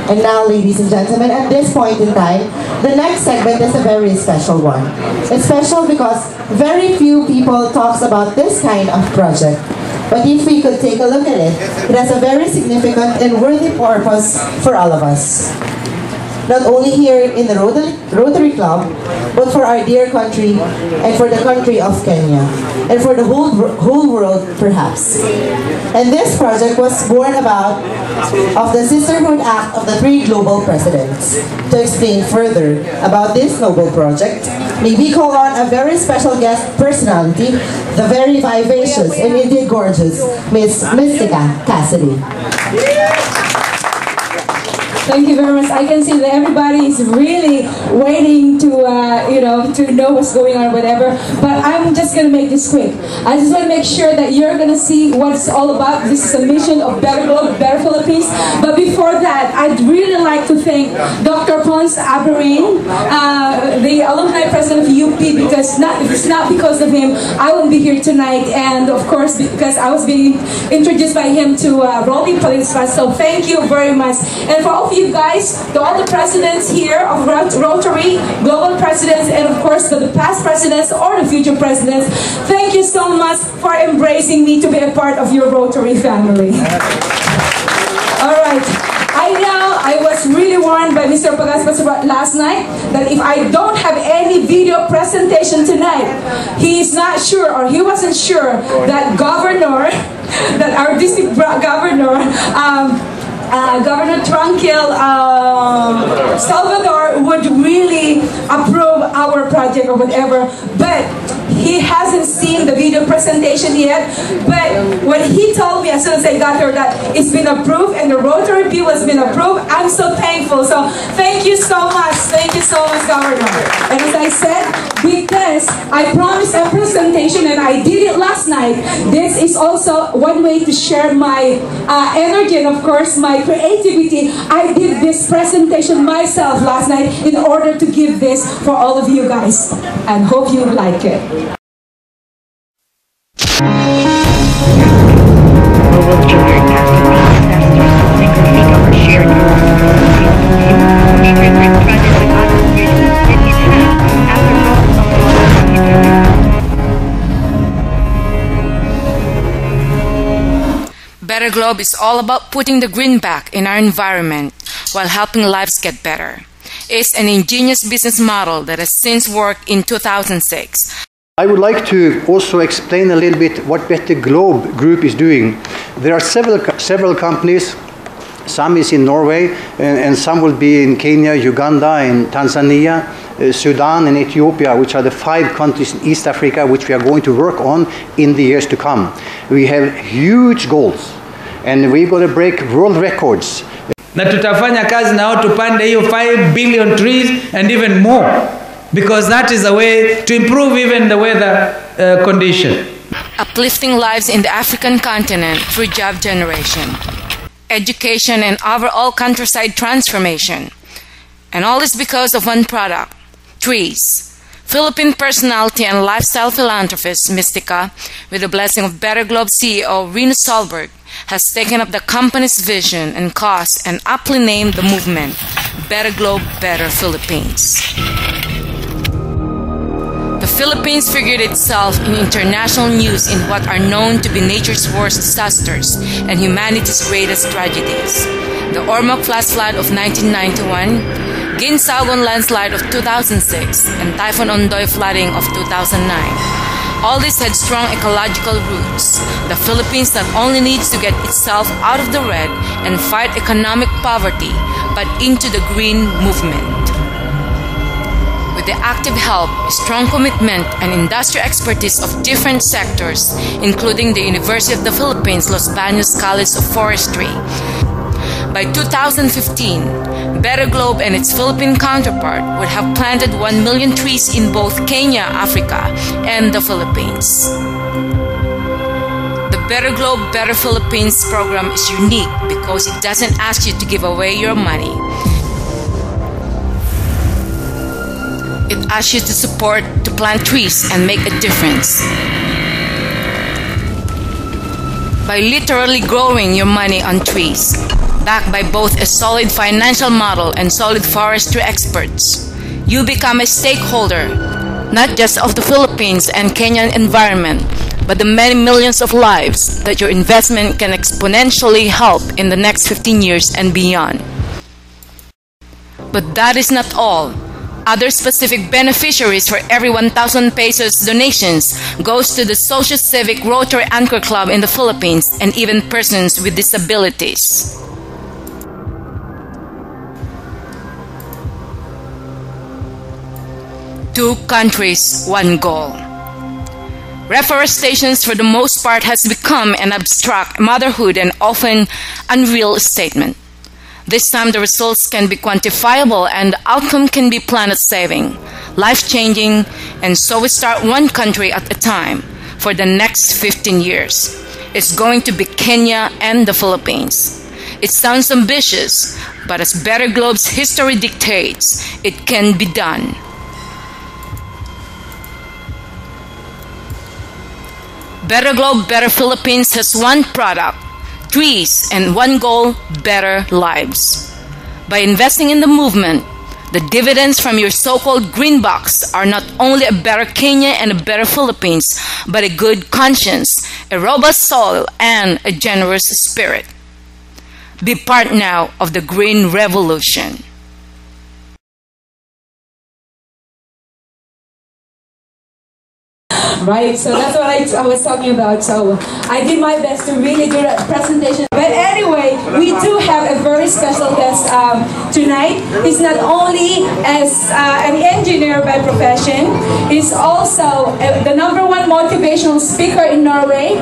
And now, ladies and gentlemen, at this point in time, the next segment is a very special one. It's special because very few people talks about this kind of project. But if we could take a look at it, it has a very significant and worthy purpose for all of us. Not only here in the Rotary Club, but for our dear country and for the country of Kenya, and for the whole world perhaps. And this project was born about of the Sisterhood Act of the 3 global presidents. To explain further about this noble project, may we call on a very special guest personality, the very vivacious and indeed gorgeous Miss Mystica Cassidy. Thank you very much. I can see that everybody is really waiting to, to know what's going on or whatever. But I'm just going to make this quick. I just want to make sure that you're going to see what it's all about. This is a mission of Better Globe, Better Philippines. But before that, I'd really like to thank Dr. Pons Aberin, the alumni president of UP, because if it's not because of him, I wouldn't be here tonight. And of course, because I was being introduced by him to Rolling Police Fast. So thank you very much. And for all of you guys, to all the presidents here of Rotary, global presidents, and of course to the past presidents or the future presidents, thank you so much for embracing me to be a part of your Rotary family. Alright, I was really warned by Mr. Pagaspas last night that if I don't have any video presentation tonight, he is not sure, or he wasn't sure that that our district governor, Governor Tranquil Salvador would really approve our project or whatever, but he hasn't seen the video presentation yet. But when he told me as soon as I got here that it's been approved and the Rotary bill has been approved, I'm so thankful. So thank you so much. Thank you so much, Governor. And as I said, because I promised a presentation and I did it last night, this is also one way to share my energy and of course my creativity. I did this presentation myself last night in order to give this for all of you guys, and hope you like it. Better Globe is all about putting the green back in our environment while helping lives get better. It's an ingenious business model that has since worked in 2006. I would like to also explain a little bit what Better Globe Group is doing. There are several companies. Some is in Norway, and some will be in Kenya, Uganda, and Tanzania, Sudan, and Ethiopia, which are the 5 countries in East Africa which we are going to work on in the years to come. We have huge goals, and we're going to break world records. Na tutafanya kazi na wao tupande hiyo 5 billion trees and even more, because that is a way to improve even the weather condition. Uplifting lives in the African continent through job generation, education, and overall countryside transformation. And all is because of one product: trees. Philippine personality and lifestyle philanthropist Mystica, with the blessing of Better Globe CEO Rino Solberg, has taken up the company's vision and cause and aptly named the movement Better Globe, Better Philippines. The Philippines figured itself in international news in what are known to be nature's worst disasters and humanity's greatest tragedies: the Ormoc flash flood of 1991, Ginsagon landslide of 2006, and Typhoon Ondoy flooding of 2009. All this had strong ecological roots. The Philippines not only needs to get itself out of the red and fight economic poverty, but into the green movement. With the active help, strong commitment, and industrial expertise of different sectors, including the University of the Philippines Los Baños College of Forestry, by 2015, Better Globe and its Philippine counterpart would have planted 1 million trees in both Kenya, Africa, and the Philippines. The Better Globe, Better Philippines program is unique because it doesn't ask you to give away your money. It asks you to support, to plant trees and make a difference. by literally growing your money on trees, backed by both a solid financial model and solid forestry experts. You become a stakeholder, not just of the Philippines and Kenyan environment, but the many millions of lives that your investment can exponentially help in the next 15 years and beyond. But that is not all. Other specific beneficiaries for every 1,000 pesos donations goes to the Social Civic Rotary Anchor Club in the Philippines and even persons with disabilities. Two countries, one goal. Reforestation for the most part has become an abstract motherhood and often unreal statement. This time the results can be quantifiable and the outcome can be planet-saving, life-changing, and so we start one country at a time for the next 15 years. It's going to be Kenya and the Philippines. It sounds ambitious, but as Better Globe's history dictates, it can be done. Better Globe, Better Philippines has one product, trees, and one goal, better lives. By investing in the movement, the dividends from your so-called green box are not only a better Kenya and a better Philippines, but a good conscience, a robust soul, and a generous spirit. Be part now of the Green Revolution. Right, so that's what I was talking about. So I did my best to really do a presentation. But anyway, we do have a very special guest tonight. He's not only as an engineer by profession, he's also the #1 motivational speaker in Norway.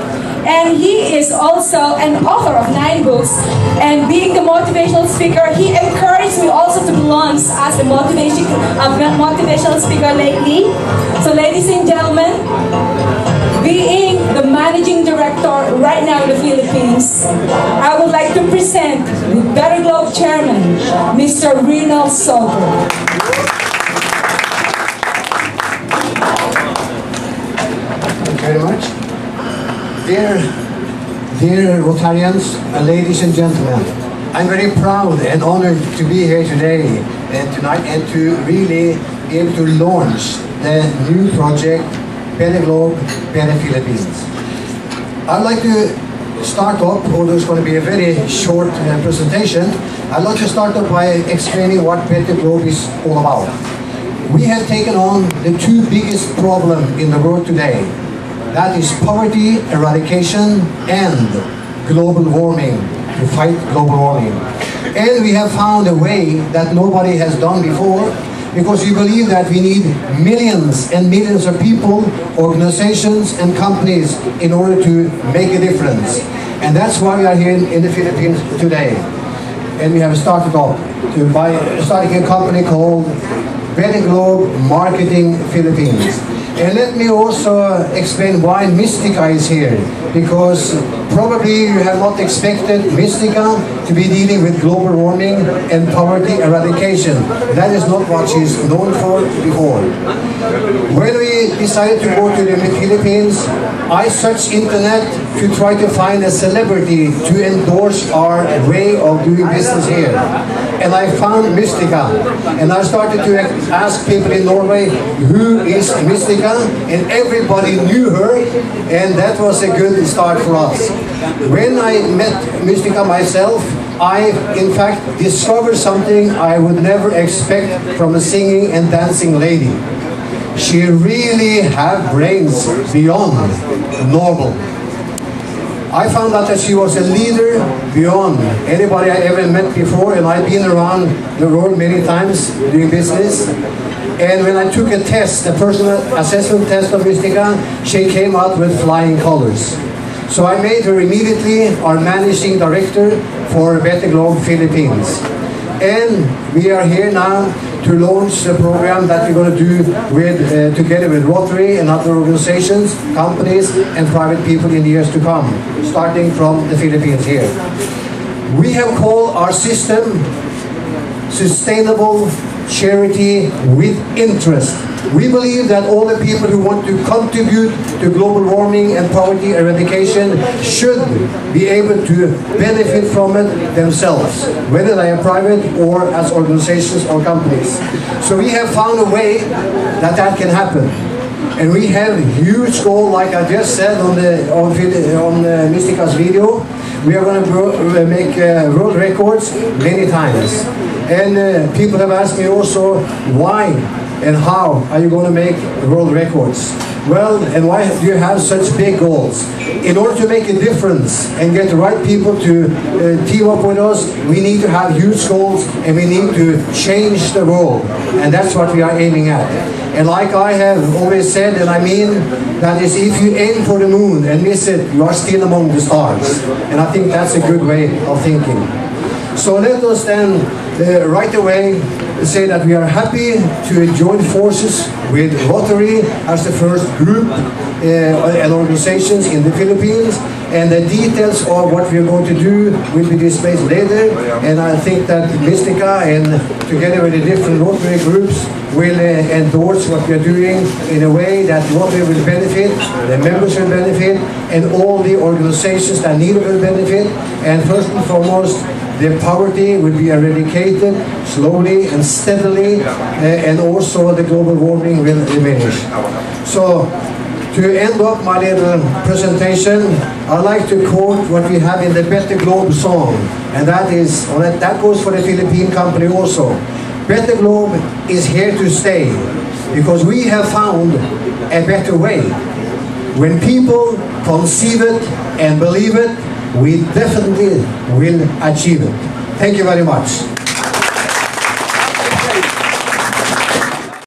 And he is also an author of 9 books. And being the motivational speaker, he encouraged me also to launch as a motivational speaker lately. So ladies and gentlemen, being the managing director right now in the Philippines, I would like to present the Better Globe chairman, Mr. Rino Solberg. Thank you very much. Dear Rotarians, ladies and gentlemen, I'm very proud and honored to be here today and tonight and to really be able to launch the new project, Better Globe, Better Philippines. I'd like to start off, although it's going to be a very short presentation, I'd like to start off by explaining what Better Globe is all about. We have taken on the 2 biggest problems in the world today. That is poverty eradication and global warming, to fight global warming. And we have found a way that nobody has done before, because we believe that we need millions and millions of people, organizations and companies in order to make a difference. And that's why we are here in the Philippines today. And we have started off by starting a company called Better Globe Marketing Philippines. And let me also explain why Mystica is here, because probably you have not expected Mystica to be dealing with global warming and poverty eradication. That is not what she's known for before. When we decided to go to the Philippines, I searched internet to try to find a celebrity to endorse our way of doing business here. And I found Mystica. And I started to ask people in Norway, who is Mystica? And everybody knew her, and that was a good start for us. When I met Mystica myself, I in fact discovered something I would never expect from a singing and dancing lady. She really had brains beyond normal. I found out that she was a leader beyond anybody I ever met before, and I've been around the world many times doing business. And when I took a test, a personal assessment test of Mystica, she came out with flying colors. So I made her immediately our managing director for Better Globe Philippines. And we are here now to launch the program that we're going to do with, together with Rotary and other organizations, companies, and private people in the years to come, starting from the Philippines here. We have called our system Sustainable Charity with Interest. We believe that all the people who want to contribute to global warming and poverty eradication should be able to benefit from it themselves, whether they are private or as organizations or companies. So we have found a way that can happen. And we have a huge goal, like I just said on Mystica's video. We are going to make world records many times. And people have asked me also, why and how are you going to make world records? Well, and why do you have such big goals? In order to make a difference and get the right people to team up with us, we need to have huge goals and we need to change the world. And that's what we are aiming at. And like I have always said, and I mean, that is, if you aim for the moon and miss it, you are still among the stars. And I think that's a good way of thinking. So let us then right away say that we are happy to join forces with Rotary as the first group and organizations in the Philippines, and the details of what we are going to do will be displayed later. And I think that Mystica, and together with the different Rotary groups, will endorse what we are doing in a way that Rotary will benefit, the members will benefit, and all the organizations that need it will benefit. And first and foremost, the poverty will be eradicated slowly and steadily, and also the global warming will diminish. So, to end up my little presentation, I'd like to quote what we have in the Better Globe song, and that goes for the Philippine company also. Better Globe is here to stay, because we have found a better way. When people conceive it and believe it, we definitely will achieve it. Thank you very much.